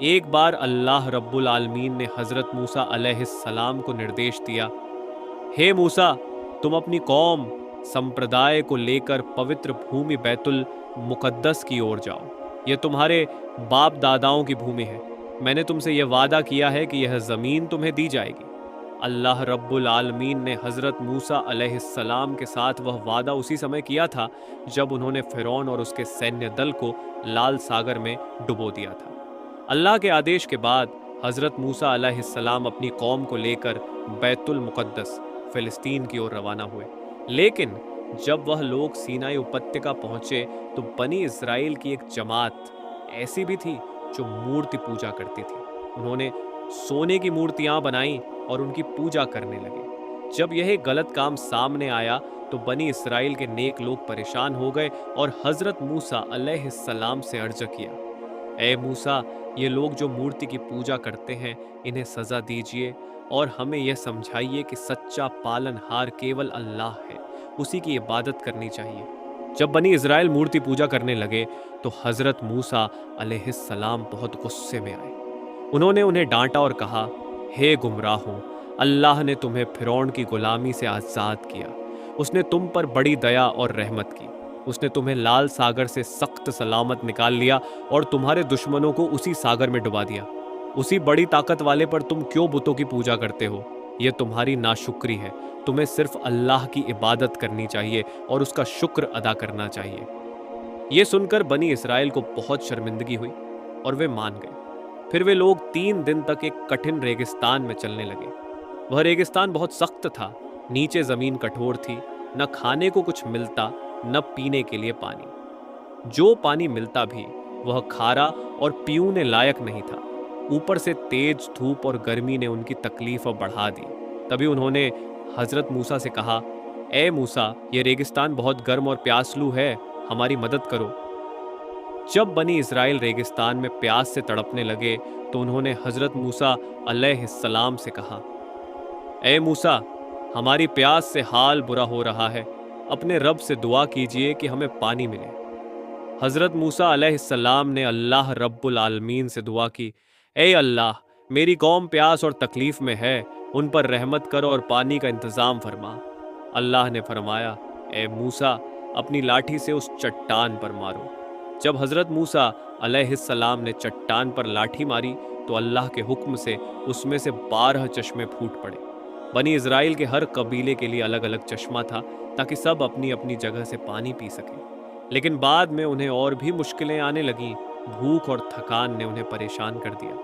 ایک بار اللہ رب العالمین نے حضرت موسیٰ علیہ السلام کو निर्देश दिया, हे मूसा, तुम अपनी कौम संप्रदाय को लेकर पवित्र भूमि बैतुल मुकद्दस की ओर जाओ. यह तुम्हारे बाप दादाओं की भूमि है. मैंने तुमसे यह वादा किया है कि यह ज़मीन तुम्हें दी जाएगी. अल्लाह रब्बुल आलमीन ने हज़रत मूसा अलैहिस्सलाम के साथ वह वादा उसी समय किया था जब उन्होंने फ़िरौन और उसके सैन्य दल को लाल सागर में डुबो दिया था. अल्लाह के आदेश के बाद हज़रत मूसा अलैहिस्सलाम अपनी कौम को लेकर बैतुल मुकद्दस फ़िलिस्तीन की ओर रवाना हुए. लेकिन जब वह लोग सीनाई उपत्यका पहुंचे तो बनी इस्राएल की एक जमात ऐसी भी थी जो मूर्ति पूजा करती थी. उन्होंने सोने की मूर्तियां बनाई और उनकी पूजा करने लगे. जब यह गलत काम सामने आया तो बनी इस्राएल के नेक लोग परेशान हो गए और हज़रत मूसा अलैहिस्सलाम से अर्ज किया, ए मूसा, ये लोग जो मूर्ति की पूजा करते हैं इन्हें सज़ा दीजिए और हमें यह समझाइए कि सच्चा पालनहार केवल अल्लाह है, उसी की इबादत करनी चाहिए. जब बनी इस्राएल मूर्ति पूजा करने लगे तो हज़रत मूसा अलैहिस्सलाम बहुत गुस्से में आए. उन्होंने उन्हें डांटा और कहा, हे गुमराहों, अल्लाह ने तुम्हें फ़िरौन की गुलामी से आज़ाद किया. उसने तुम पर बड़ी दया और रहमत की. उसने तुम्हें लाल सागर से सख्त सलामत निकाल लिया और तुम्हारे दुश्मनों को उसी सागर में डुबा दिया. उसी बड़ी ताकत वाले पर तुम क्यों बुतों की पूजा करते हो? यह तुम्हारी नाशुक्री है. तुम्हें सिर्फ अल्लाह की इबादत करनी चाहिए और उसका शुक्र अदा करना चाहिए. ये सुनकर बनी इस्राएल को बहुत शर्मिंदगी हुई और वे मान गए. फिर वे लोग 3 दिन तक एक कठिन रेगिस्तान में चलने लगे. वह रेगिस्तान बहुत सख्त था. नीचे जमीन कठोर थी. न खाने को कुछ मिलता, न पीने के लिए पानी. जो पानी मिलता भी वह खारा और पीने लायक नहीं था. ऊपर से तेज धूप और गर्मी ने उनकी तकलीफ बढ़ा दी. तभी उन्होंने हजरत मूसा से कहा, ए मूसा, ये रेगिस्तान बहुत गर्म और प्यासलू है, हमारी मदद करो. जब बनी इस्राएल रेगिस्तान में प्यास से तड़पने लगे तो उन्होंने हजरत मूसा अलैहिस्सलाम से कहा, ए मूसा, हमारी प्यास से हाल बुरा हो रहा है. अपने रब से दुआ कीजिए कि हमें पानी मिले. हजरत मूसा अलैहिस्सलाम ने अल्लाह रब्बुल आलमीन से दुआ की, ए अल्लाह, मेरी कौम प्यास और तकलीफ में है, उन पर रहमत करो और पानी का इंतज़ाम फरमा. अल्लाह ने फरमाया, ए मूसा, अपनी लाठी से उस चट्टान पर मारो. जब हज़रत मूसा अलैहिस्सलाम ने चट्टान पर लाठी मारी तो अल्लाह के हुक्म से उसमें से 12 चश्मे फूट पड़े. बनी इस्राएल के हर कबीले के लिए अलग अलग चश्मा था ताकि सब अपनी अपनी जगह से पानी पी सकें. लेकिन बाद में उन्हें और भी मुश्किलें आने लगीं. भूख और थकान ने उन्हें परेशान कर दिया.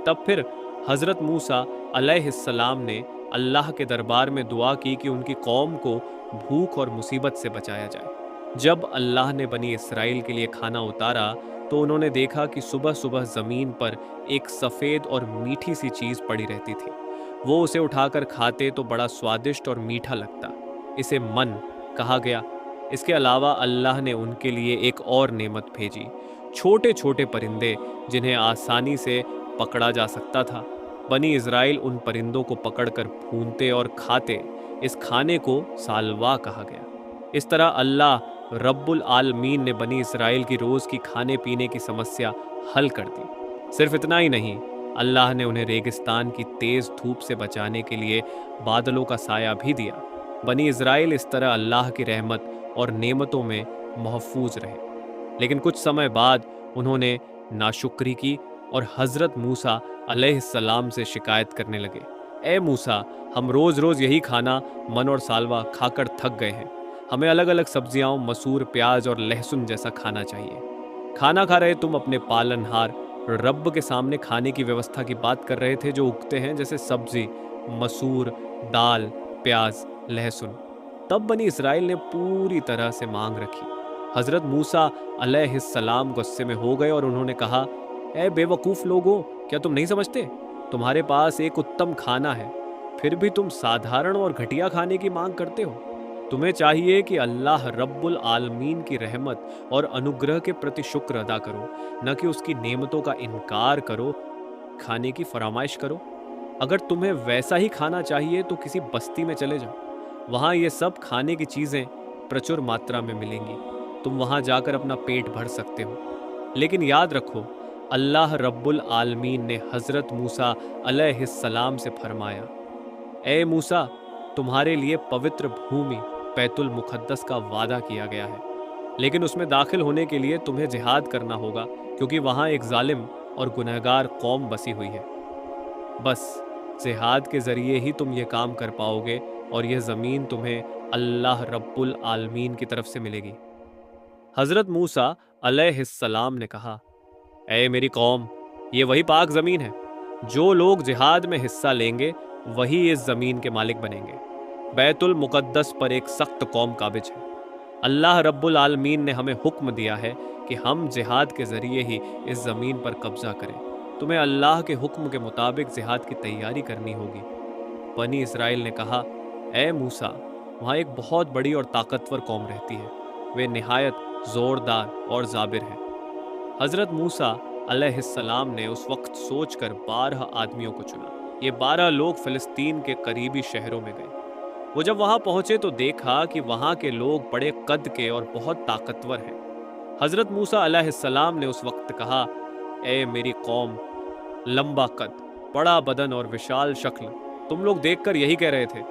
तब फिर हज़रत मूसा अलैहिस्सलाम ने अल्लाह के दरबार में दुआ की कि उनकी कौम को भूख और मुसीबत से बचाया जाए. जब अल्लाह ने बनी इस्राएल के लिए खाना उतारा तो उन्होंने देखा कि सुबह सुबह ज़मीन पर एक सफ़ेद और मीठी सी चीज़ पड़ी रहती थी. वो उसे उठाकर खाते तो बड़ा स्वादिष्ट और मीठा लगता. इसे मन कहा गया. इसके अलावा अल्लाह ने उनके लिए एक और नेमत भेजी, छोटे छोटे परिंदे जिन्हें आसानी से पकड़ा जा सकता था. बनी इस्राएल उन परिंदों को पकड़कर भूनते और खाते. इस खाने को सालवा कहा गया. इस तरह अल्लाह रब्बुल आलमीन ने बनी इस्राएल की रोज़ की खाने पीने की समस्या हल कर दी. सिर्फ इतना ही नहीं, अल्लाह ने उन्हें रेगिस्तान की तेज़ धूप से बचाने के लिए बादलों का साया भी दिया. बनी इस्राएल इस तरह अल्लाह की रहमत और नेमतों में महफूज रहे. लेकिन कुछ समय बाद उन्होंने नाशुक्री की और हज़रत मूसा अलैहिस्सलाम से शिकायत करने लगे, ए मूसा, हम रोज़ रोज़ यही खाना मन और सालवा खाकर थक गए हैं. हमें अलग अलग सब्जियाँ, मसूर, प्याज और लहसुन जैसा खाना चाहिए. खाना खा रहे तुम अपने पालनहार रब के सामने खाने की व्यवस्था की बात कर रहे थे जो उगते हैं, जैसे सब्जी, मसूर, दाल, प्याज, लहसुन. तब बनी इस्राएल ने पूरी तरह से मांग रखी. हज़रत मूसा अलैहिस्सलाम गुस्से में हो गए और उन्होंने कहा, ए बेवकूफ़ लोगों, क्या तुम नहीं समझते? तुम्हारे पास एक उत्तम खाना है, फिर भी तुम साधारण और घटिया खाने की मांग करते हो. तुम्हें चाहिए कि अल्लाह रब्बुल आलमीन की रहमत और अनुग्रह के प्रति शुक्र अदा करो, न कि उसकी नेमतों का इनकार करो, खाने की फरमाइश करो. अगर तुम्हें वैसा ही खाना चाहिए तो किसी बस्ती में चले जाओ. वहाँ ये सब खाने की चीज़ें प्रचुर मात्रा में मिलेंगी. तुम वहाँ जाकर अपना पेट भर सकते हो. लेकिन याद रखो, अल्लाह रब्बुल आलमीन ने हज़रत मूसा अलैहिस्सलाम से फरमाया, ए मूसा, तुम्हारे लिए पवित्र भूमि बैतुल मुक़द्दस का वादा किया गया है, लेकिन उसमें दाखिल होने के लिए तुम्हें जिहाद करना होगा, क्योंकि वहाँ एक जालिम और गुनहगार कौम बसी हुई है। बस जिहाद के ज़रिए ही तुम ये काम कर पाओगे और यह ज़मीन तुम्हें अल्लाह रब्बुल आलमीन की तरफ से मिलेगी। हज़रत मूसा अलैहिस्सलाम ने कहा, ऐ मेरी कौम, ये वही पाक ज़मीन है। जो लोग जिहाद में हिस्सा लेंगे वही इस ज़मीन के मालिक बनेंगे। बैतुल मुक़द्दस पर एक सख्त कौम काबिज है। अल्लाह रब्बुल आलमीन ने हमें हुक्म दिया है कि हम जिहाद के ज़रिए ही इस ज़मीन पर कब्ज़ा करें। तुम्हें अल्लाह के हुक्म के मुताबिक जिहाद की तैयारी करनी होगी। बनी इसराइल ने कहा, ए मूसा, वहाँ एक बहुत बड़ी और ताकतवर कौम रहती है। वे निहायत ज़ोरदार और ज़ाबिर हैं। हज़रत मूसा अलैहिस्सलाम ने उस वक्त सोचकर 12 आदमियों को चुना। ये 12 लोग फ़िलिस्तीन के करीबी शहरों में गए। वो जब वहाँ पहुँचे तो देखा कि वहाँ के लोग बड़े कद के और बहुत ताकतवर हैं। हज़रत मूसा अलैहिस्सलाम ने उस वक्त कहा, ए मेरी कौम, लंबा कद, बड़ा बदन और विशाल शक्ल, तुम लोग देखकर यही कह रहे थे।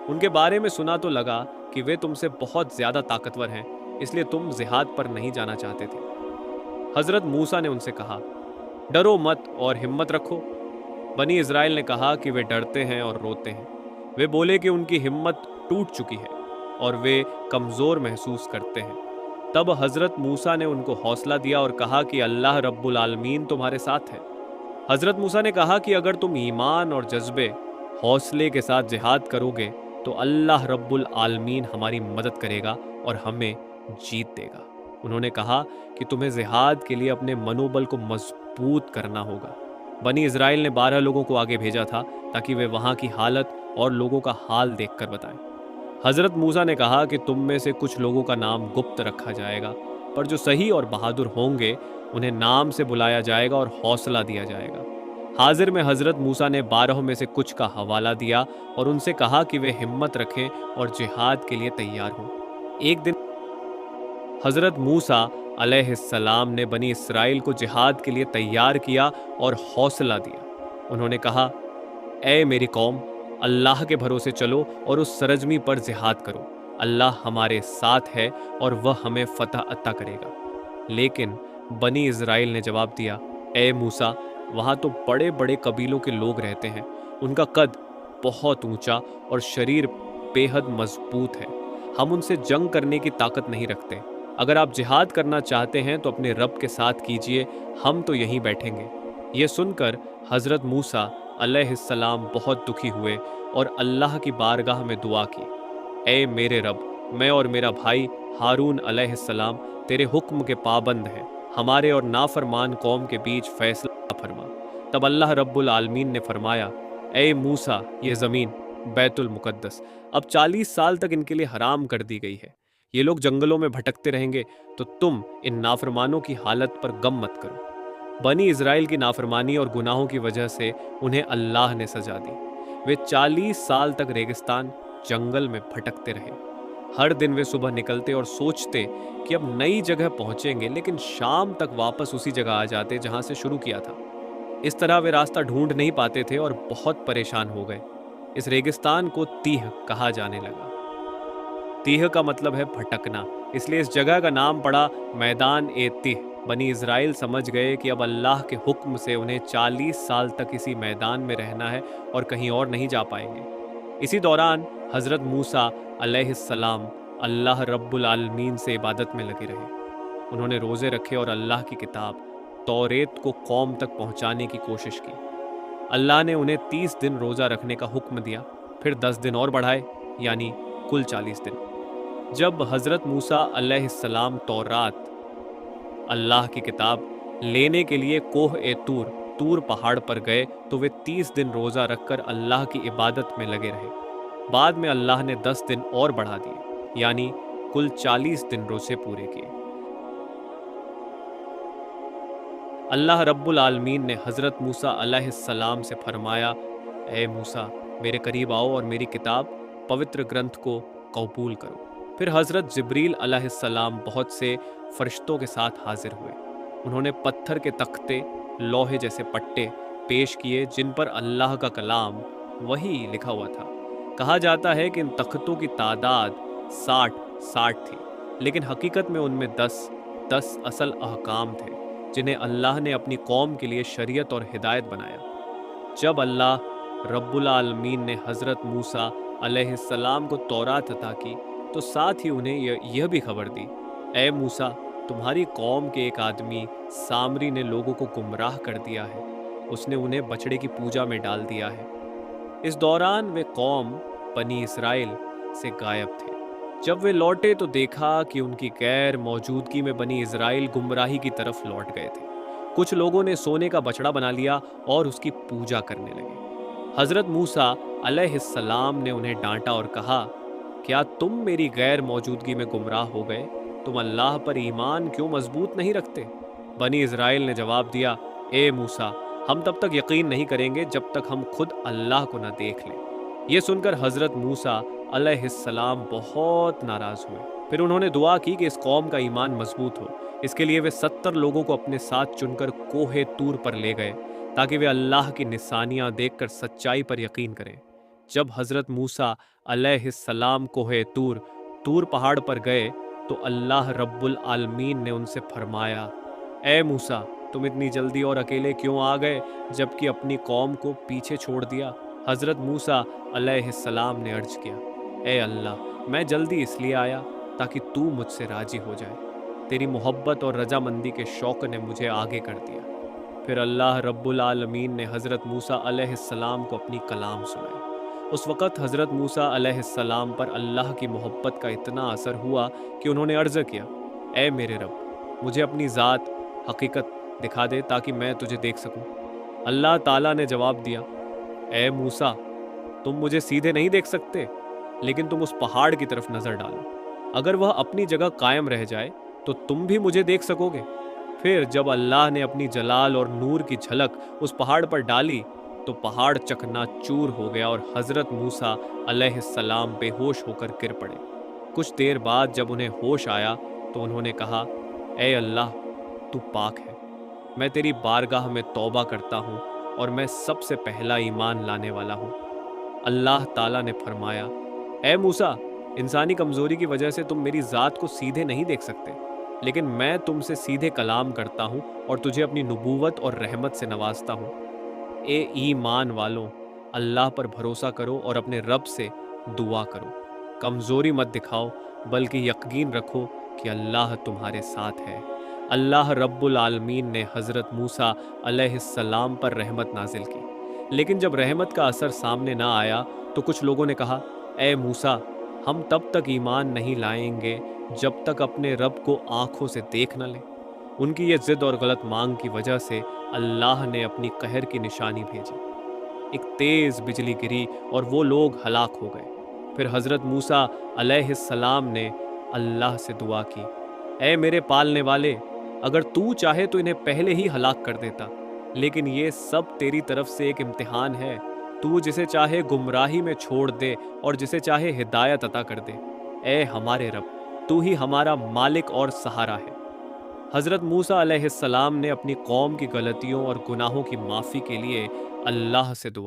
उनके बारे में सुना तो लगा कि वे तुमसे बहुत ज़्यादा ताकतवर हैं, इसलिए तुम जिहाद पर नहीं जाना चाहते थे। हज़रत मूसा ने उनसे कहा, डरो मत और हिम्मत रखो। बनी इज़राइल ने कहा कि वे डरते हैं और रोते हैं। वे बोले कि उनकी हिम्मत टूट चुकी है और वे कमज़ोर महसूस करते हैं। तब हज़रत मूसा ने उनको हौसला दिया और कहा कि अल्लाह रब्बुल आलमीन तुम्हारे साथ है। हज़रत मूसा ने कहा कि अगर तुम ईमान और जज्बे, हौसले के साथ जिहाद करोगे तो अल्लाह रब्बुल आलमीन हमारी मदद करेगा और हमें जीत देगा। उन्होंने कहा कि तुम्हें जिहाद के लिए अपने मनोबल को मजबूत करना होगा। बनी इज़राइल ने 12 लोगों को आगे भेजा था ताकि वे वहाँ की हालत और लोगों का हाल देखकर बताएं। हज़रत मूसा ने कहा कि तुम में से कुछ लोगों का नाम गुप्त रखा जाएगा, पर जो सही और बहादुर होंगे उन्हें नाम से बुलाया जाएगा और हौसला दिया जाएगा। हाजिर में हज़रत मूसा ने 12 में से कुछ का हवाला दिया और उनसे कहा कि वे हिम्मत रखें और जिहाद के लिए तैयार हों। एक दिन हज़रत मूसा अलैहिस्सलाम ने बनी इसराइल को जिहाद के लिए तैयार किया और हौसला दिया। उन्होंने कहा, ए मेरी कौम, अल्लाह के भरोसे चलो और उस सरजमी पर जिहाद करो। अल्लाह हमारे साथ है और वह हमें फतह अता करेगा। लेकिन बनी इज़राइल ने जवाब दिया, ए मूसा, वहाँ तो बड़े बड़े कबीलों के लोग रहते हैं। उनका कद बहुत ऊंचा और शरीर बेहद मजबूत है। हम उनसे जंग करने की ताकत नहीं रखते। अगर आप जिहाद करना चाहते हैं तो अपने रब के साथ कीजिए, हम तो यहीं बैठेंगे। ये सुनकर हज़रत मूसा अलैहिस्सलाम बहुत दुखी हुए और अल्लाह की बारगाह में दुआ की, ए मेरे रब, मैं और मेरा भाई हारून अलैहिस्सलाम तेरे हुक्म के पाबंद हैं। हमारे और नाफरमान कौम के बीच फैसला फरमा। तब अल्लाह रब्बुल आलमीन ने फरमाया, ए मूसा, ये ज़मीन बैतुल मुक़द्दस अब 40 साल तक इनके लिए हराम कर दी गई है। ये लोग जंगलों में भटकते रहेंगे, तो तुम इन नाफरमानों की हालत पर गम मत करो। बनी इज़राइल की नाफरमानी और गुनाहों की वजह से उन्हें अल्लाह ने सजा दी। वे 40 साल तक रेगिस्तान, जंगल में भटकते रहे। हर दिन वे सुबह निकलते और सोचते कि अब नई जगह पहुंचेंगे, लेकिन शाम तक वापस उसी जगह आ जाते जहां से शुरू किया था। इस तरह वे रास्ता ढूंढ नहीं पाते थे और बहुत परेशान हो गए। इस रेगिस्तान को तीह कहा जाने लगा। तीह का मतलब है भटकना, इसलिए इस जगह का नाम पड़ा मैदान ए तीह। बनी इज़राइल समझ गए कि अब अल्लाह के हुक्म से उन्हें 40 साल तक इसी मैदान में रहना है और कहीं और नहीं जा पाएंगे। इसी दौरान हज़रत मूसा अलैहिस्सलाम अल्लाह रब्बुल आलमीन से इबादत में लगे रहे। उन्होंने रोज़े रखे और अल्लाह की किताब तौरेत को कौम तक पहुंचाने की कोशिश की। अल्लाह ने उन्हें 30 दिन रोज़ा रखने का हुक्म दिया, फिर 10 दिन और बढ़ाए, यानी कुल 40 दिन। जब हज़रत मूसा अलैहिस्सलाम तौरात, अल्लाह की किताब, लेने के लिए कोह ए तूर पहाड़ पर गए तो वे 30 दिन रोज़ा रखकर अल्लाह की इबादत में लगे रहे। बाद में अल्लाह ने 10 दिन और बढ़ा दिए, यानी कुल 40 दिन रोज़े पूरे किए। अल्लाह रब्बुल आलमीन ने हज़रत मूसा अलैहिस्सलाम से फरमाया, ए मूसा, मेरे करीब आओ और मेरी किताब, पवित्र ग्रंथ को कबूल करो। फिर हज़रत जिब्रील अलैहिस्सलाम बहुत से फरिश्तों के साथ हाजिर हुए। उन्होंने पत्थर के तख्ते, लोहे जैसे पट्टे पेश किए जिन पर अल्लाह का कलाम वही लिखा हुआ था। कहा जाता है कि इन तख्तों की तादाद 60 थी, लेकिन हकीकत में उनमें 10 असल अहकाम थे जिन्हें अल्लाह ने अपनी कौम के लिए शरीयत और हिदायत बनाया। जब अल्लाह रब्बुल आलमीन ने हज़रत मूसा अलैहिस्सलाम को तौरात अता की तो साथ ही उन्हें यह भी खबर दी, ए मूसा, तुम्हारी कौम के एक आदमी सामरी ने लोगों को गुमराह कर दिया है। उसने उन्हें बछड़े की पूजा में डाल दिया है। इस दौरान वे कौम बनी इसराइल से गायब थे। जब वे लौटे तो देखा कि उनकी गैर मौजूदगी में बनी इसराइल गुमराही की तरफ लौट गए थे। कुछ लोगों ने सोने का बछड़ा बना लिया और उसकी पूजा करने लगे। हज़रत मूसा अलैहिस्सलाम ने उन्हें डांटा और कहा, क्या तुम मेरी गैर मौजूदगी में गुमराह हो गए? तुम अल्लाह पर ईमान क्यों मजबूत नहीं रखते? बनी इज़राइल ने जवाब दिया, ए मूसा, हम तब तक यकीन नहीं करेंगे जब तक हम खुद अल्लाह को न देख लें। ये सुनकर हज़रत मूसा अलैहिस्सलाम बहुत नाराज़ हुए। फिर उन्होंने दुआ की कि इस कौम का ईमान मजबूत हो। इसके लिए वे 70 लोगों को अपने साथ चुनकर कोहे तूर पर ले गए ताकि वे अल्लाह की निशानियां देखकर सच्चाई पर यकीन करें। जब हज़रत मूसा अलैहिस्सलाम कोहे तूर पहाड़ पर गए तो अल्लाह रब्बुल आलमीन ने उनसे फरमाया, ए मूसा, तुम इतनी जल्दी और अकेले क्यों आ गए जबकि अपनी कौम को पीछे छोड़ दिया? हज़रत मूसा अलैहिस्सलाम ने अर्ज किया, ए अल्लाह, मैं जल्दी इसलिए आया ताकि तू मुझसे राजी हो जाए। तेरी मोहब्बत और रजामंदी के शौक़ ने मुझे आगे कर दिया। फिर अल्लाह रब्बुल आलमीन ने हज़रत मूसा अलैहिस्सलाम को अपनी कलाम सुनाई। उस वक़्त हज़रत मूसा अलैहिस्सलाम पर अल्लाह की मोहब्बत का इतना असर हुआ कि उन्होंने अर्ज़ किया, ए मेरे रब, मुझे अपनी ज़ात हकीकत दिखा दे ताकि मैं तुझे देख सकूं। अल्लाह ताला ने जवाब दिया, ए मूसा, तुम मुझे सीधे नहीं देख सकते, लेकिन तुम उस पहाड़ की तरफ नज़र डालो। अगर वह अपनी जगह कायम रह जाए तो तुम भी मुझे देख सकोगे। फिर जब अल्लाह ने अपनी जलाल और नूर की झलक उस पहाड़ पर डाली तो पहाड़ चकनाचूर हो गया और हज़रत मूसा अलैहिस्सलाम बेहोश होकर गिर पड़े। कुछ देर बाद जब उन्हें होश आया तो उन्होंने कहा, ए अल्लाह, तू पाक है। मैं तेरी बारगाह में तौबा करता हूँ और मैं सबसे पहला ईमान लाने वाला हूँ। अल्लाह ताला ने फरमाया, ए मूसा, इंसानी कमज़ोरी की वजह से तुम मेरी ज़ात को सीधे नहीं देख सकते, लेकिन मैं तुमसे सीधे कलाम करता हूँ और तुझे अपनी नबूवत और रहमत से नवाजता हूँ। ए ईमान वालों, अल्लाह पर भरोसा करो और अपने रब से दुआ करो। कमज़ोरी मत दिखाओ, बल्कि यकीन रखो कि अल्लाह तुम्हारे साथ है। अल्लाह रब्बुल आलमीन ने हज़रत मूसा अलैहिस्सलाम पर रहमत नाजिल की, लेकिन जब रहमत का असर सामने ना आया तो कुछ लोगों ने कहा, ए मूसा, हम तब तक ईमान नहीं लाएंगे जब तक अपने रब को आँखों से देख न लें। उनकी ये ज़िद और गलत मांग की वजह से अल्लाह ने अपनी कहर की निशानी भेजी। एक तेज़ बिजली गिरी और वो लोग हलाक हो गए। फिर हज़रत मूसा अलैहिस्सलाम ने अल्लाह से दुआ की, ऐ मेरे पालने वाले, अगर तू चाहे तो इन्हें पहले ही हलाक कर देता, लेकिन ये सब तेरी तरफ से एक इम्तिहान है। तू जिसे चाहे गुमराही में छोड़ दे और जिसे चाहे हिदायत अता कर दे। ऐ हमारे रब, तू ही हमारा मालिक और सहारा है। हज़रत मूसा अलैहिस्सलाम ने अपनी कौम की गलतियों और गुनाहों की माफ़ी के लिए अल्लाह से दुआ